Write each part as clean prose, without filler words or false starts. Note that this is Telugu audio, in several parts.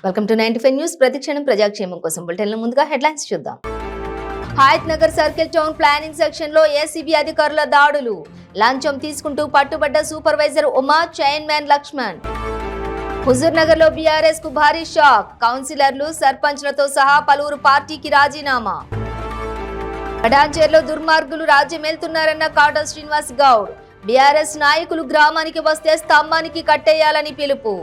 Welcome to 95 news. ప్రతిక్షణం ప్రజాక్షేమం కోసం బులెటిన్ల ముందుగా హెడ్లైన్స్ చూద్దాం. Hayat Nagar circle town planning section లో ఏసీబీ అధికారుల దాడులు. లంచం తీసుకుంటూ పట్టుబడ్డ సూపర్వైజర్ ఉమా, చైర్మన్ లక్ష్మణ్. హుజూర్ నగర్ లో బీఆర్ఎస్ కు భారీ షాక్. కౌన్సిలర్లు, సర్పంచ్లతో సహా పలువురు పార్టీకి రాజీనామా. పటాన్చేరులో దుర్మార్గులు రాజ్యమేలుతున్నారన్న కాటా శ్రీనివాస్ గౌడ్. బీఆర్ఎస్ నాయకులు గ్రామానికి వస్తే స్తంభానికి కట్టేయాలని పిలుపు.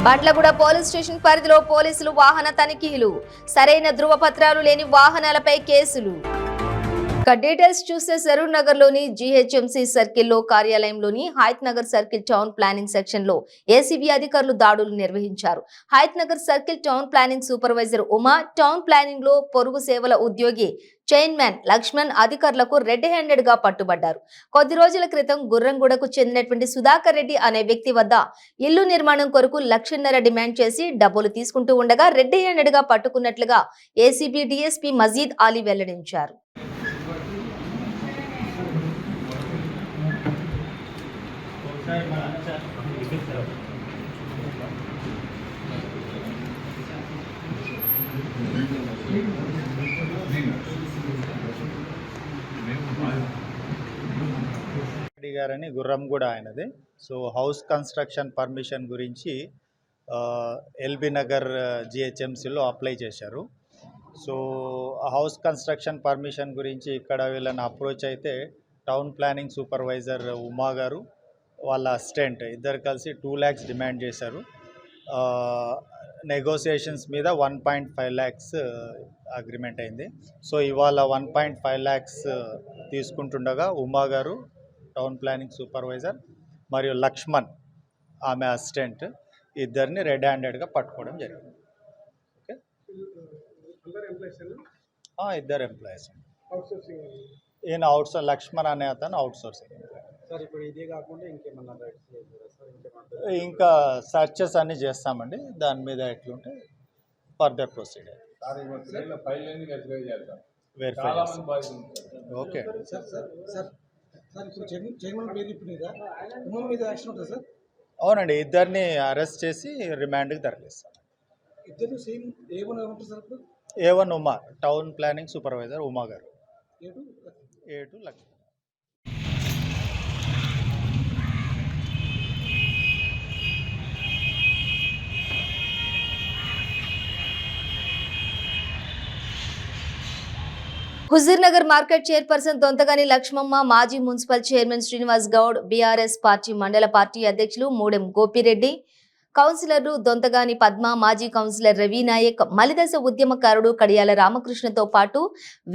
బండ్లగూడ పోలీస్ స్టేషన్ పరిధిలో పోలీసులు వాహన తనిఖీలు. సరైన ధృవపత్రాలు లేని వాహనాలపై కేసులు. డీటెయిల్స్ చూస్తే సరూర్ నగర్ లోని జీహెచ్ఎంసీ సర్కిల్లో కార్యాలయంలోని Hayat Nagar circle town planning section లో ఏసీబీ అధికారులు దాడులు నిర్వహించారు. Hayat Nagar circle town planning supervisor Uma, town planning లో పొరుగు సేవల ఉద్యోగి చైర్మన్ లక్ష్మణ్ అధికారులకు రెడ్ హ్యాండెడ్ గా పట్టుబడ్డారు. కొద్ది రోజుల క్రితం గుర్రంగూడకు చెందినటువంటి సుధాకర్ రెడ్డి అనే వ్యక్తి వద్ద ఇల్లు నిర్మాణం కొరకు 1.5 లక్షలు డిమాండ్ చేసి డబ్బులు తీసుకుంటూ ఉండగా రెడ్ హ్యాండెడ్ గా పట్టుకున్నట్లుగా ఏసీబీ డీఎస్పీ మజీద్ అలీ వెల్లడించారు. గారని గుర్రంగూడ ఆయనది. సో హౌస్ కన్స్ట్రక్షన్ పర్మిషన్ గురించి ఎల్బీ నగర్ జిహెచ్ఎంసీలో అప్లై చేశారు. సో హౌస్ కన్స్ట్రక్షన్ పర్మిషన్ గురించి ఇక్కడ వీళ్ళని అప్రోచ్ అయితే టౌన్ ప్లానింగ్ సూపర్వైజర్ ఉమా గారు, వాళ్ళ అసిస్టెంట్ ఇద్దరు కలిసి 2 lakhs డిమాండ్ చేశారు. నెగోసియేషన్స్ మీద 1.5 lakhs అగ్రిమెంట్ అయింది. సో ఇవాళ 1.5 lakhs తీసుకుంటుండగా ఉమా గారు, టౌన్ ప్లానింగ్ సూపర్వైజర్ మరియు లక్ష్మణ్ ఆమె అసిస్టెంట్ ఇద్దరిని రెడ్ హ్యాండెడ్గా పట్టుకోవడం జరిగింది. ఓకే, ఇద్దరు ఎంప్లాయీస్. ఈయన లక్ష్మణ్ అనే అతను అవుట్సోర్సింగ్. ఇంకా సర్చెస్ అన్నీ చేస్తామండి. దాని మీద ఎట్లుంటే ఫర్దర్ ప్రొసీడర్ వెరిఫై చేస్తాం. ఓకే అవునండి, ఇద్దరిని అరెస్ట్ చేసి రిమాండ్కి తరలిస్తాం. A1 Uma, town planning supervisor Uma garu. A2 Laxman. Huzur Nagar market chairperson Donthagani Laxmamma, మాజీ municipal chairman Srinivas Goud, BRS party mandal party అధ్యక్షులు మూడెం గోపిరెడ్డి, కౌన్సిలర్లు దొంతగాని పద్మ, మాజీ కౌన్సిలర్ రవి నాయక్, మలిదశ ఉద్యమకారుడు కడియాల రామకృష్ణతో పాటు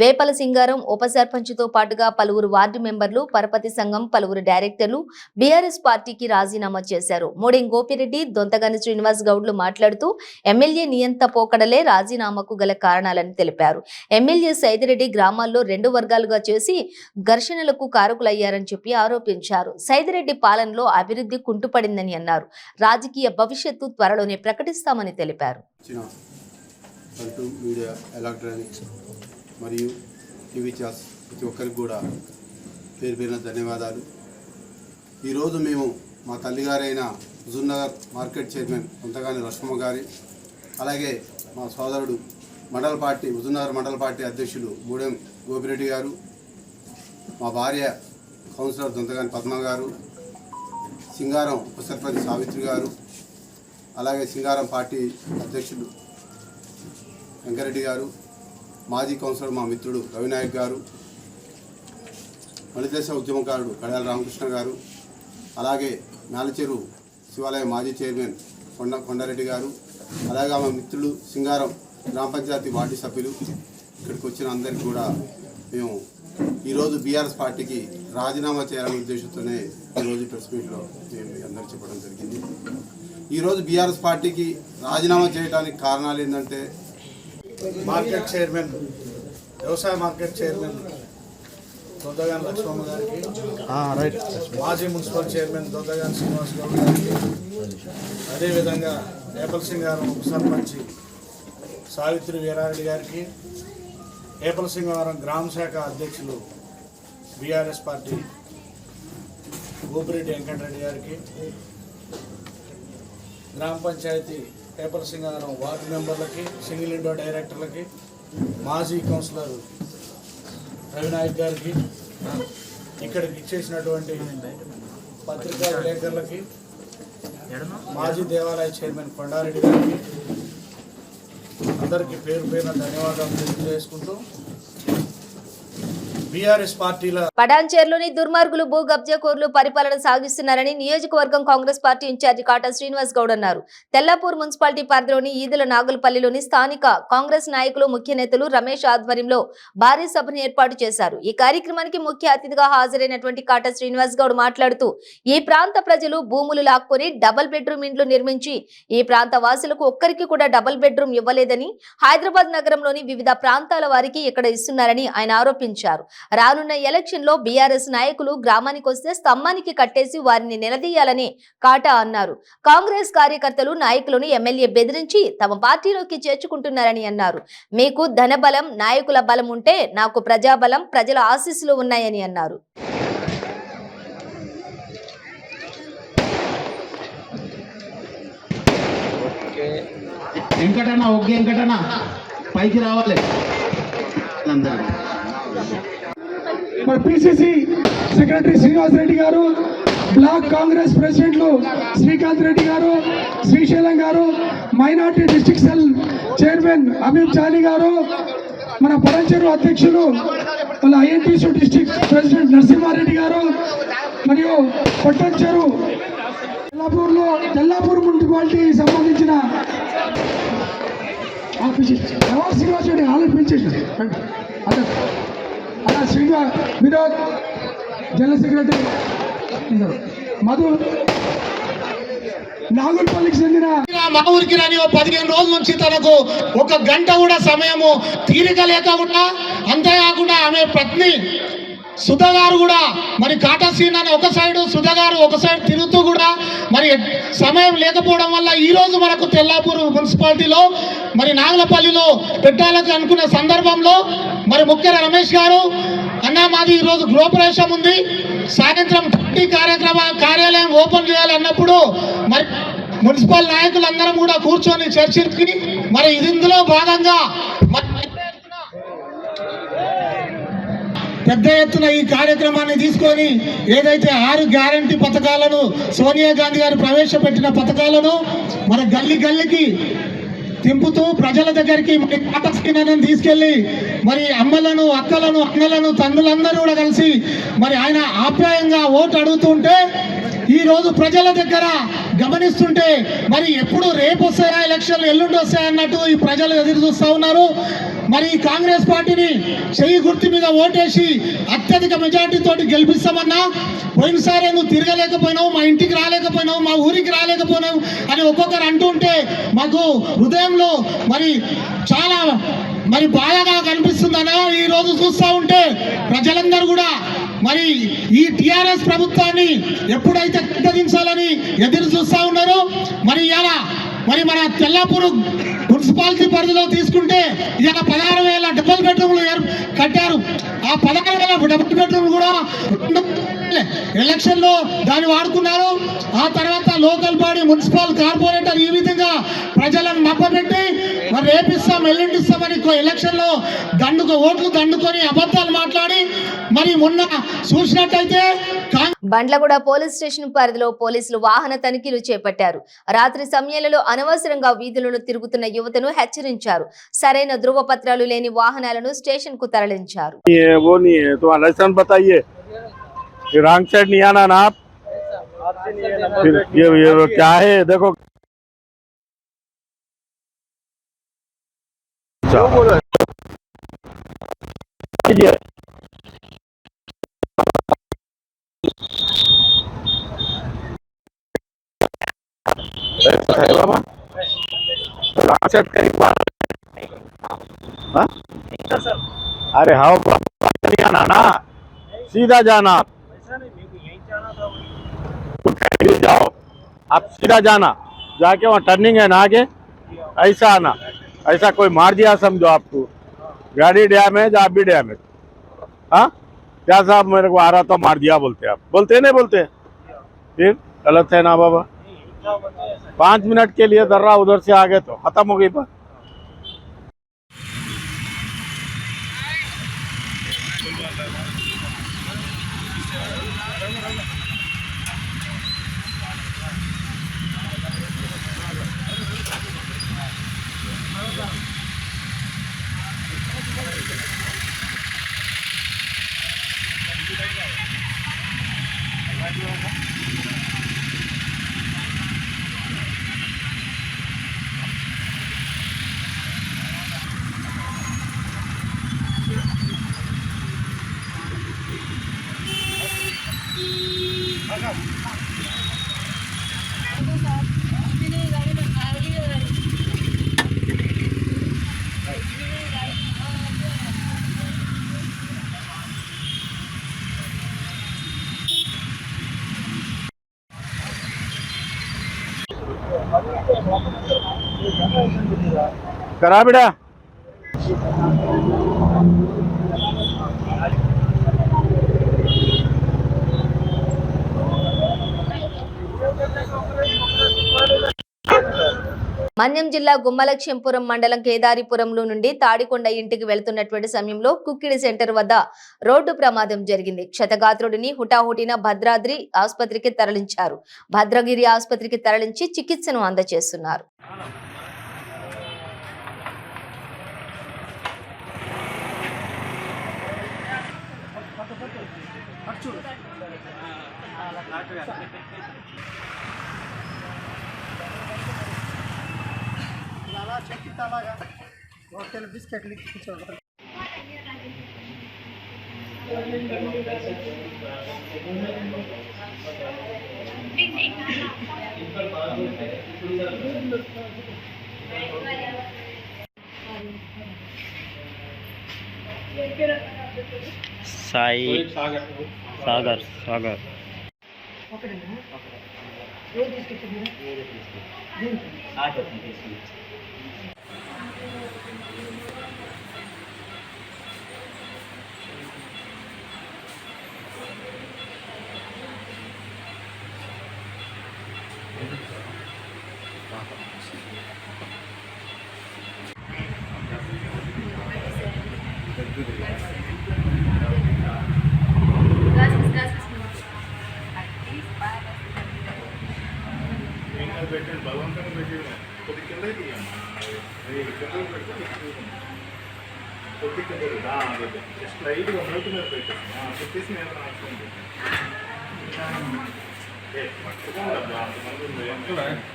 వేపల సింగారం, ఉప సర్పంచ్తో పాటుగా పలువురు వార్డు మెంబర్లు, పరపతి సంఘం పలువురు డైరెక్టర్లు బీఆర్ఎస్ పార్టీకి రాజీనామా చేశారు. మూడెం గోపిరెడ్డి, దొంతగాని శ్రీనివాస్ గౌడ్లు మాట్లాడుతూ ఎమ్మెల్యే నియంత పోకడలే రాజీనామాకు గల కారణాలని తెలిపారు. ఎమ్మెల్యే సైదిరెడ్డి గ్రామాల్లో 2 వర్గాలుగా చేసి ఘర్షణలకు కారకులయ్యారని చెప్పి ఆరోపించారు. సైదిరెడ్డి పాలనలో అభివృద్ధి కుంటుపడిందని అన్నారు. రాజకీయ భవిష్యత్తు త్వరలోనే ప్రకటిస్తామని తెలిపారు. మీడియా, ఎలక్ట్రానిక్స్ మరియు టీవీ ఛానల్స్ ప్రతి ఒక్కరికి కూడా పేరు పేరున ధన్యవాదాలు. ఈరోజు మేము మా తల్లిగారైన హుజూర్ నగర్ మార్కెట్ చైర్మన్ దొంతగాని లక్ష్మమ్మ గారి, అలాగే మా సోదరుడు మండల పార్టీ హుజూర్ నగర్ మండల పార్టీ అధ్యక్షులు మూడెం గోపిరెడ్డి గారు, మా భార్య కౌన్సిలర్ దొంతగాని పద్మ గారు, సింగారం ఉప సర్పంచ్ సావిత్రి గారు, అలాగే సింగారం పార్టీ అధ్యక్షులు వెంకరెడ్డి గారు, మాజీ కౌన్సిలర్ మా మిత్రుడు రవినాయక్ గారు, మలిదశ ఉద్యమకారుడు కడియాల రామకృష్ణ గారు, అలాగే నాలుచెరు శివాలయ మాజీ చైర్మన్ కొండారెడ్డి గారు, అలాగే మా మిత్రులు సింగారం గ్రామ పంచాయతీ వార్డు సభ్యులు, ఇక్కడికి వచ్చిన అందరికీ కూడా మేము ఈరోజు బీఆర్ఎస్ పార్టీకి రాజీనామా చేయాలనే ఉద్దేశంతోనే ఈరోజు ప్రెస్ మీట్లో మేము అందరికీ చెప్పడం జరిగింది. ఈరోజు బీఆర్ఎస్ పార్టీకి రాజీనామా చేయడానికి కారణాలు ఏంటంటే మార్కెట్ చైర్మన్, వ్యవసాయ మార్కెట్ చైర్మన్ దొంతగాని లక్ష్మమ్మ గారికి, మాజీ మున్సిపల్ చైర్మన్ దొంతగాని శ్రీనివాస్ గౌడ్ గారికి, అదేవిధంగా వేపల సింగారం ఉప సర్పంచ్ సావిత్రి వీరారెడ్డి గారికి, వేపల సింగారం గ్రామ శాఖ అధ్యక్షులు బీఆర్ఎస్ పార్టీ గోపిరెడ్డి వెంకటరెడ్డి గారికి, గ్రామ పంచాయతీ పేపర్ సింగారం వార్డు మెంబర్లకి, సింగిల్ విండో డైరెక్టర్లకి, మాజీ కౌన్సిలర్ రవినాయక్ గారికి, ఇక్కడికి ఇచ్చేసినటువంటి పత్రికా విలేకరులకి, మాజీ దేవాలయ చైర్మన్ కొండారెడ్డి గారికి అందరికీ పేరు పేరున ధన్యవాదాలు తెలియజేసుకుంటూ బీఆర్ఎస్ పార్టీల పటాన్చేరులోని దుర్మార్గులు భూ కబ్జాకోర్లు పరిపాలన సాగిస్తున్నారని నియోజకవర్గం కాంగ్రెస్ పార్టీ ఇన్ఛార్జి కాటా శ్రీనివాస్ గౌడ్ అన్నారు. తెల్లాపూర్ మున్సిపాలిటీ పరిధిలోని ఈదుల నాగులపల్లిలోని స్థానిక కాంగ్రెస్ నాయకులు, ముఖ్య నేతలు రమేష్ ఆధ్వర్యంలో భారీ సభను ఏర్పాటు చేశారు. ఈ కార్యక్రమానికి ముఖ్య అతిథిగా హాజరైనటువంటి కాటా శ్రీనివాస్ గౌడ్ మాట్లాడుతూ ఈ ప్రాంత ప్రజలు భూములు లాక్కొని డబుల్ బెడ్రూమ్ ఇండ్లు నిర్మించి ఈ ప్రాంత వాసులకు ఒక్కరికి కూడా డబుల్ బెడ్రూమ్ ఇవ్వలేదని, హైదరాబాద్ నగరంలోని వివిధ ప్రాంతాల వారికి ఇక్కడ ఇస్తున్నారని ఆయన ఆరోపించారు. రానున్న ఎలక్షన్ లో బీఆర్ఎస్ నాయకులు గ్రామానికి వస్తే స్తంభానికి కట్టేసి వారిని నిలదీయాలని కాటా అన్నారు. కాంగ్రెస్ కార్యకర్తలు నాయకులను ఎమ్మెల్యే బెదిరించి తమ పార్టీలోకి చేర్చుకుంటున్నారని అన్నారు. మీకు ధనబలం, నాయకుల బలం ఉంటే నాకు ప్రజాబలం, ప్రజల ఆశీస్సులు ఉన్నాయని అన్నారు. వెంకటన్న ఓకే, వెంకటన్న పైకి రావాలి. మరి పిసిసి సెక్రటరీ శ్రీనివాస్ రెడ్డి గారు, బ్లాక్ కాంగ్రెస్ ప్రెసిడెంట్లు శ్రీకాంత్ రెడ్డి గారు, శ్రీశైలం గారు, minority district cell chairman Ameer Chali గారు, మన పరంచెరు అధ్యక్షులు వాళ్ళ ఐఎన్టీసీ డిస్ట్రిక్ట్ ప్రెసిడెంట్ నరసింహారెడ్డి గారు, మరియు కొట్టంచెరు తెల్లాపూర్ మున్సిపాలిటీ సంబంధించిన శ్రీనివాస్ రెడ్డి ఆలోచించేసి అలా శ్రీనివాస్ వినోద్ జనరల్ సెక్రటరీ మధు నాగులపల్లికి చెందిన మా ఊరికి రాని 15 రోజుల నుంచి తనకు ఒక గంట కూడా సమయము తీరిక లేకుండా, అంతేకాకుండా ఆమె పత్ని సుధా గారు కూడా మరి కాటా సీన్ అని ఒక సైడు, సుధా గారు ఒక సైడ్ తిరుగుతూ కూడా మరి సమయం లేకపోవడం వల్ల ఈ రోజు మనకు తెల్లాపూర్ మున్సిపాలిటీలో మరి నాగలపల్లిలో పెట్టాలని అనుకున్న సందర్భంలో మరి ముఖ్య రమేష్ గారు అన్నా మాది ఈరోజు గృహప్రవేశం ఉంది, సాయంత్రం కార్యాలయం ఓపెన్ చేయాలన్నప్పుడు మరి మున్సిపల్ నాయకులందరం కూడా కూర్చొని చర్చించి మరి ఇందులో భాగంగా పెద్ద ఎత్తున ఈ కార్యక్రమాన్ని తీసుకొని ఏదైతే 6 గ్యారంటీ పథకాలను సోనియా గాంధీ గారు ప్రవేశపెట్టిన పథకాలను మన గల్లీ గల్లీకి తింపుతూ ప్రజల దగ్గరికి మరి తీసుకెళ్లి మరి అమ్మలను, అక్కలను, అన్నలను, తమ్ములందరూ కూడా కలిసి మరి ఆయన ఆప్యాయంగా ఓటు అడుగుతుంటే ఈ రోజు ప్రజల దగ్గర గమనిస్తుంటే మరి ఎప్పుడు రేపు వస్తాయా ఎలక్షన్లు, ఎల్లుండి వస్తాయా అన్నట్టు ఈ ప్రజలు ఎదురు చూస్తూ ఉన్నారు. మరి కాంగ్రెస్ పార్టీని చెయ్యి గుర్తు మీద ఓటేసి అత్యధిక మెజార్టీ తోటి గెలిపిస్తామన్నా, పోయినసారి నువ్వు తిరగలేకపోయినావు, మా ఇంటికి రాలేకపోయినావు, మా ఊరికి రాలేకపోయినావు అని ఒక్కొక్కరు అంటుంటే మాకు హృదయంలో మరి చాలా మరి బాధగా కనిపిస్తుందన్నా. ఈ రోజు చూస్తూ ఉంటే ప్రజలందరూ కూడా మరి ఈ టిఆర్ఎస్ ప్రభుత్వాన్ని ఎప్పుడైతే కట్టదించాలని ఎదురు చూస్తూ ఉన్నారు. మరి ఇలా మరి మన తెల్లాపూర్ మున్సిపాలిటీ పరిధిలో తీసుకుంటే ఇలా 16,000 డబుల్ బెడ్రూమ్లు కట్టారు. ఆ 16,000 డబుల్ బెడ్రూమ్లు కూడా ఎలక్షన్ లో దాన్ని వాడుకున్నారు. ఆ తర్వాత లోకల్ బాడీ, మున్సిపల్ కార్పొరేటర్ ఈ విధంగా ప్రజలను మప్పబెట్టి మరి రేపిస్తాం, ఎల్లుండిస్తామని ఎలక్షన్ లో ఓట్లు దండుకొని అబద్ధాలు మాట్లాడి మరి మొన్న చూసినట్టయితే బండ్లగూడ పోలీస్ స్టేషన్ పరిధిలో పోలీసులు వాహన తనిఖీలు చేపట్టారు. రాత్రి సమయాలలో అనవసరంగా వీధులలో తిరుగుతున్న యువతను హెచ్చరించారు. సరైన ధృవపత్రాలు లేని వాహనాలను స్టేషన్ కు తరలించారు. रॉन्ग साइड नहीं आना ना आप, ये क्या है देखो। अरे हाँ नहीं आना ना, सीधा जाना, जाओ आप सीधा जाना, जाके वहाँ टर्निंग है ना आगे, ऐसा आना, ऐसा कोई मार दिया समझो आपको, गाड़ी डैमेज, आप भी डैमेज। हाँ क्या साहब मेरे को आ रहा था मार दिया बोलते, आप बोलते नहीं बोलते, फिर गलत है ना बाबा। 5 मिनट के लिए दर्रा उधर से आ गए तो खत्म हो गई बात। करा बेटा మన్యం జిల్లా గుమ్మలక్ష్మీపురం మండలం కేదారిపురంలో నుండి తాడికొండ ఇంటికి వెళ్తున్నటువంటి సమయంలో కుక్కిడి సెంటర్ వద్ద రోడ్డు ప్రమాదం జరిగింది. క్షతగాత్రుడిని హుటాహుటిన భద్రాద్రి ఆసుపత్రికి తరలించారు. భద్రగిరి ఆసుపత్రికి తరలించి చికిత్సను అందజేస్తున్నారు. సాయి సాగర్ సాగర్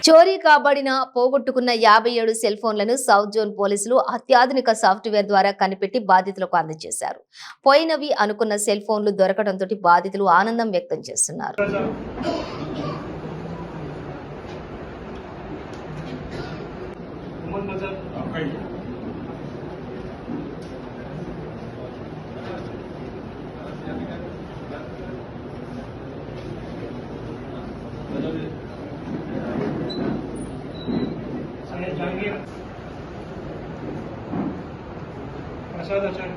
చోరీ కాబడిన పోగొట్టుకున్న 57 సెల్ ఫోన్లను సౌత్ జోన్ పోలీసులు అత్యాధునిక సాఫ్ట్వేర్ ద్వారా కనిపెట్టి బాధితులకు అందజేశారు. పోయినవి అనుకున్న సెల్ ఫోన్లు దొరకడంతో బాధితులు ఆనందం వ్యక్తం చేస్తున్నారు. प्रसाद आचार्य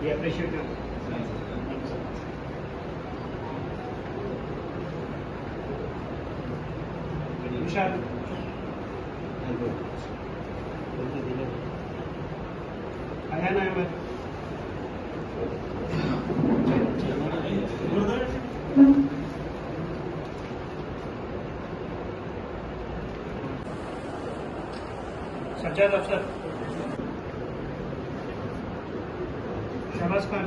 ये अप्रिशिएट विशाल अयान अहमद सज्जाद अफसर शहबाज खान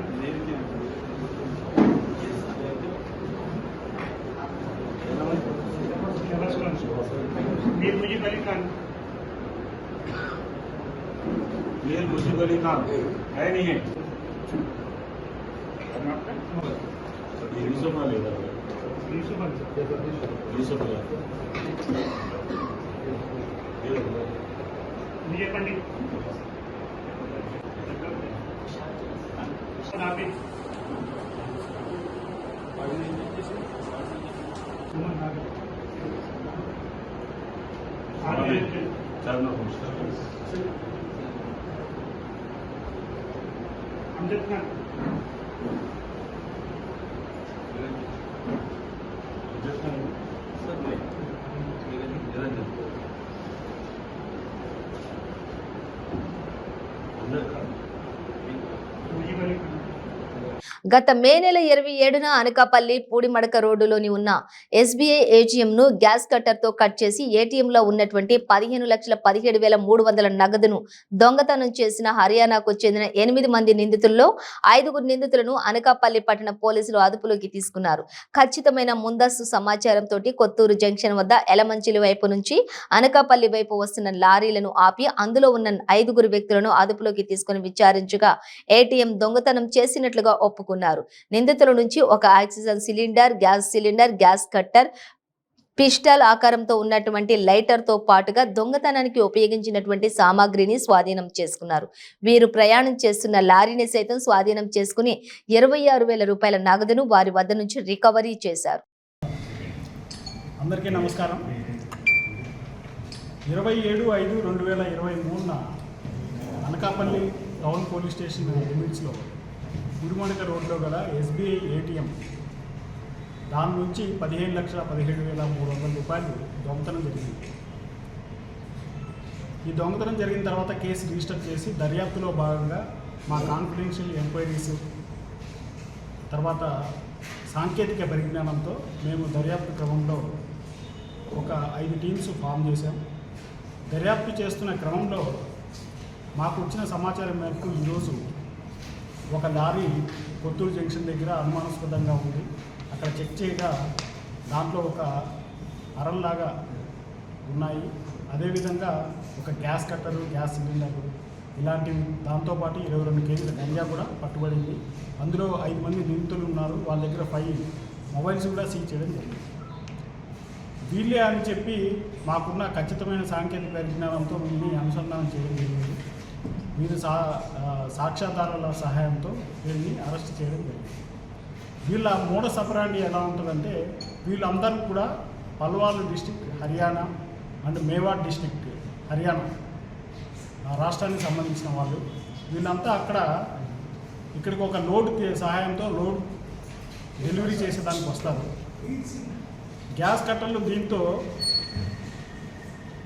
मीर मुजीब अली खान है नहीं है विजय पंडित अमजद खान గత మే నెల 27న అనకాపల్లి పూడిమడక రోడ్డులోని ఉన్న SBI ATM ను గ్యాస్ కట్టర్ తో కట్ చేసి ATM లో ఉన్నటువంటి 15,17,300 నగదును దొంగతనం చేసిన హర్యానాకు చెందిన 8 మంది నిందితుల్లో 5 నిందితులను అనకాపల్లి పట్టణ పోలీసులు అదుపులోకి తీసుకున్నారు. ఖచ్చితమైన ముందస్తు సమాచారంతో కొత్తూరు జంక్షన్ వద్ద ఎలమంచిలి వైపు నుంచి అనకాపల్లి వైపు వస్తున్న లారీలను ఆపి అందులో ఉన్న 5 వ్యక్తులను అదుపులోకి తీసుకుని విచారించగా ATM దొంగతనం చేసినట్లుగా ఒప్పుకున్నారు. నిందితుల నుంచి ఒక oxygen cylinder, gas cutter, pistol ఆకారంతో ఉన్నటువంటి లైటర్ తో పాటుగా దొంగతనానికి ఉపయోగించినటువంటి సామాగ్రిని స్వాధీనం చేసుకున్నారు. వీరు ప్రయాణం చేస్తున్న లారీని సైతం స్వాధీనం చేసుకుని 26,000 రూపాయల నగదును వారి వద్ద నుంచి రికవరీ చేశారు. అందరికీ నమస్కారం. 27/5/2023న అనకాపల్లి టౌన్ పోలీస్ స్టేషన్ లిమిట్స్లో పూడిమడక రోడ్లో గల SBI ATM దాని నుంచి 15,17,300 రూపాయలు దొంగతనం జరిగింది. ఈ దొంగతనం జరిగిన తర్వాత కేసు రిజిస్టర్ చేసి దర్యాప్తులో భాగంగా మా కాన్ఫిడెన్షియల్ ఎంక్వైరీస్ తర్వాత సాంకేతిక పరిజ్ఞానంతో మేము దర్యాప్తు క్రమంలో ఒక 5 టీమ్స్ ఫామ్ చేశాం. దర్యాప్తు చేస్తున్న క్రమంలో మాకు వచ్చిన సమాచారం మేరకు ఈరోజు ఒక లారీ కొత్తూరు జంక్షన్ దగ్గర అనుమానాస్పదంగా ఉంది. అక్కడ చెక్ చేయగా దాంట్లో ఒక అరల్లాగా ఉన్నాయి. అదేవిధంగా ఒక గ్యాస్ కట్టరు, గ్యాస్ సిలిండరు ఇలాంటివి, దాంతోపాటు 22 కేజీల గంజా కూడా పట్టుబడింది. అందులో 5 మంది నిందితులు ఉన్నారు. వాళ్ళ దగ్గర 5 మొబైల్స్ కూడా సీజ్ చేయడం జరిగింది. వీళ్ళే అని చెప్పి మాకున్న ఖచ్చితమైన సాంకేతిక పరిజ్ఞానంతో వీళ్ళని అనుసంధానం చేయడం జరిగింది. వీరు సాక్ష్యాధారాల సహాయంతో వీళ్ళని అరెస్ట్ చేయడం జరిగింది. వీళ్ళ మోడస్ ఆపరాండి ఎలా ఉంటుందంటే, వీళ్ళందరూ కూడా Palwal district Haryana and Mewar district Haryana రాష్ట్రానికి సంబంధించిన వాళ్ళు. వీళ్ళంతా ఇక్కడికి ఒక లోడ్ సహాయంతో లోడ్ డెలివరీ చేసేదానికి వస్తారు. గ్యాస్ కట్టర్లు దీంతో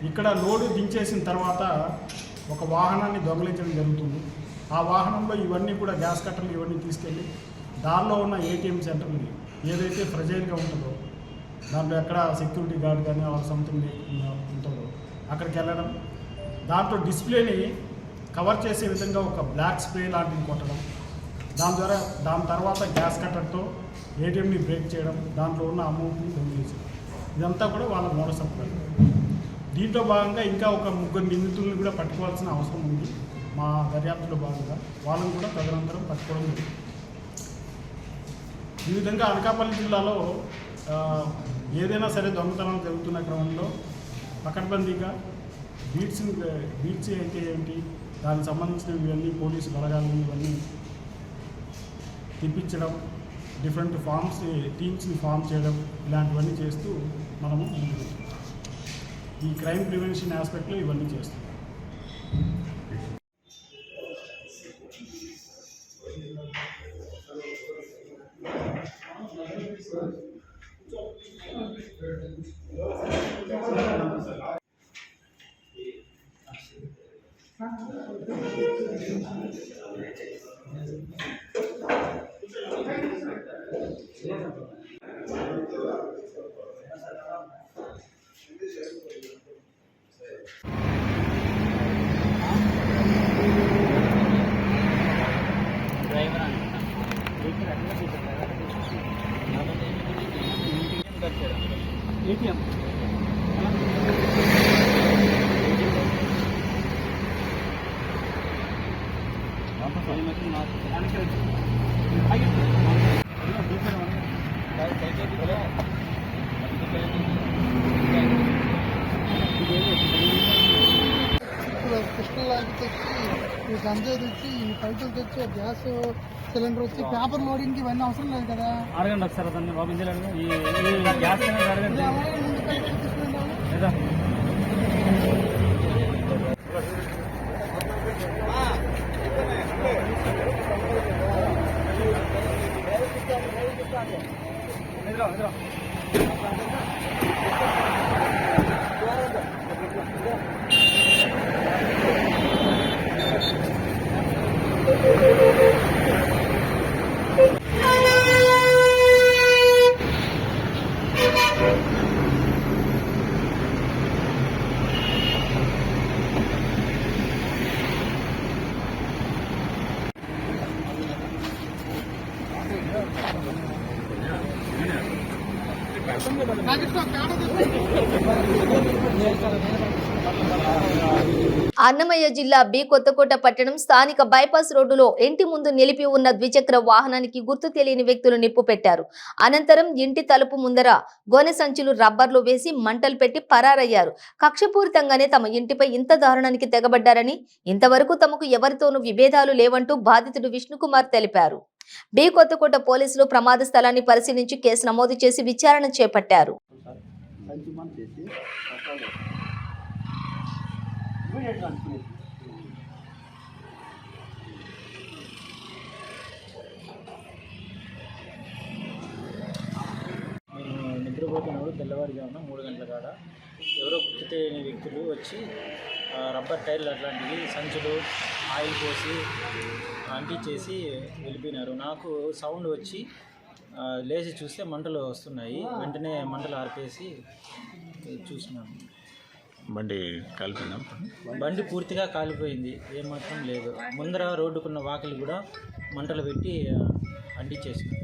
ఇక్కడ లోడ్ దించేసిన తర్వాత ఒక వాహనాన్ని దొంగలించడం జరుగుతుంది. ఆ వాహనంలో ఇవన్నీ కూడా గ్యాస్ కట్టర్లు ఇవన్నీ తీసుకెళ్ళి దానిలో ఉన్న ATM సెంటర్ని ఏదైతే ఫ్రెజైల్గా ఉంటుందో, దాంట్లో ఎక్కడ సెక్యూరిటీ గార్డ్ కానీ సంథింగ్ ఉంటుందో అక్కడికి వెళ్ళడం, దాంట్లో డిస్ప్లేని కవర్ చేసే విధంగా ఒక బ్లాక్ స్ప్రే లాంటివి కొట్టడం, దాని తర్వాత గ్యాస్ కట్టర్తో ATMని బ్రేక్ చేయడం, దాంట్లో ఉన్న అమౌంట్ని దొంగిలించడం. ఇదంతా కూడా వాళ్ళ మోడస్ ఆపరాండి. దీంట్లో భాగంగా ఇంకా ఒక 3 నిందితులను కూడా పట్టుకోవాల్సిన అవసరం ఉంది. మా దర్యాప్తులో భాగంగా వాళ్ళని కూడా తదనంతరం పట్టుకోవడం జరిగింది. ఈ విధంగా అనకాపల్లి జిల్లాలో ఏదైనా సరే దొంగతనం జరుగుతున్న క్రమంలో పకడ్బందీగా బీట్స్ అయితే ఏంటి, దానికి సంబంధించినవి ఇవన్నీ పోలీసు బలగాలను ఇవన్నీ తిప్పించడం, డిఫరెంట్ టీమ్స్ని ఫామ్ చేయడం, ఇలాంటివన్నీ చేస్తూ మనము ఈ క్రైమ్ ప్రివెన్షన్ ఆస్పెక్ట్లో ఇవన్నీ చేస్తాం. కృష్ణ లాంటి తెచ్చి ఈ గంజాయి తెచ్చి ఈ పైపులు తెచ్చి గ్యాస్ సిలిండర్ వచ్చి పేపర్ లోడింగ్ ఇవన్నీ అవసరం లేదు కదా. అడగండి ఒకసారి అతన్ని బాబు, ఈ గ్యాస్ అడగండి. అన్నమయ్య జిల్లా బి కొత్తకోట పట్టణం స్థానిక బైపాస్ రోడ్డులో ఇంటి ముందు నిలిపి ఉన్న ద్విచక్ర వాహనానికి గుర్తు తెలియని వ్యక్తులు నిప్పు పెట్టారు. అనంతరం ఇంటి తలుపు ముందర గోనె సంచులు రబ్బర్లు వేసి మంటలు పెట్టి పరారయ్యారు. కక్షపూరితంగానే తమ ఇంటిపై ఇంత దారుణానికి తెగబడ్డారని, ఇంతవరకు తమకు ఎవరితోనూ విభేదాలు లేవంటూ బాధితుడు విష్ణుకుమార్ తెలిపారు. బి కొత్తకోట పోలీసులు ప్రమాద స్థలాన్ని పరిశీలించి కేసు నమోదు చేసి విచారణ చేపట్టారు. నేను నిద్రపోతున్నప్పుడు తెల్లవారుజామున 3 గంటల కాడ ఎవరో గుర్తు తెలియని వ్యక్తులు వచ్చి రబ్బర్ టైర్లు అట్లాంటివి సంచులు ఆయిల్ పోసి అంటించేసి వెళ్ళిపోయినారు. నాకు సౌండ్ వచ్చి లేచి చూస్తే మంటలు వస్తున్నాయి. వెంటనే మంటలు ఆర్పేసి చూసినాను. బండి కాలిపోయిందా? బండి పూర్తిగా కాలిపోయింది, ఏమాత్రం లేదు. ముందర రోడ్డుకున్న వాకిలి కూడా మంటలు పెట్టి అంటించేసింది.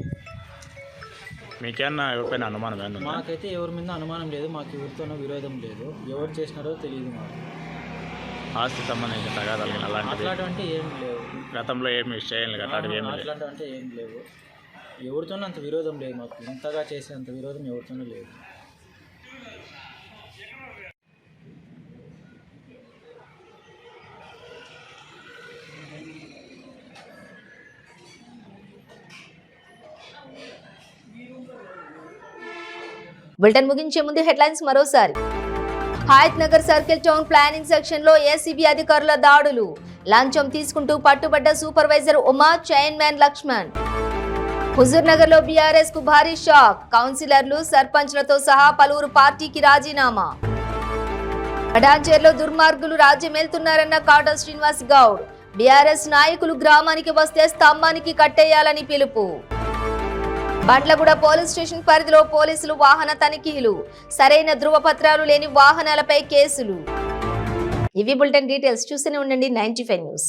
మీకేమన్నా ఎవరిపైన అనుమానం ఏమన్నా? మాకైతే ఎవరి మీద అనుమానం లేదు, మాకు ఎవరితోనూ విరోధం లేదు. ఎవరు చేసినారో తెలియదు మాకు. ఆస్తి సంబంధించిన తగాదాలు అట్లాంటివంటే ఏం లేవు. గతంలో ఏమి విషయాలు అట్లాంటివంటే ఏం లేవు. ఎవరితోనూ అంత విరోధం లేదు మాకు. ఇంతగా చేసేంత విరోధం ఎవరితోనూ లేదు. బులెటిన్ ముగించే ముందు హెడ్లైన్స్ మరోసారి. Hayat Nagar circle town planning section లో ఏసీబీ అధికారుల దాడులు. లంచం తీసుకుంటూ పట్టుబడ్డ సూపర్వైజర్ ఉమా, చైర్మన్ లక్ష్మణ్. హుజూర్ నగర్ లో బీఆర్ఎస్ కు భారీ షాక్. కౌన్సిలర్లు, సర్పంచ్లతో సహా పలువురు పార్టీకి రాజీనామా. అడాంచేర్లో దుర్మార్గులు రాజ్యమేల్తున్నారన్న కాటా శ్రీనివాస్ గౌడ్. బీఆర్ఎస్ నాయకులు గ్రామానికి వస్తే స్తంభానికి కట్టేయాలని పిలుపు. బండ్లగూడ పోలీస్ స్టేషన్ పరిధిలో పోలీసులు వాహన తనిఖీలు. సరైన ధృవపత్రాలు లేని వాహనాలపై కేసులు. ఇవి బులెటిన్ డీటెయిల్స్. చూస్తూనే ఉండండి 95 న్యూస్.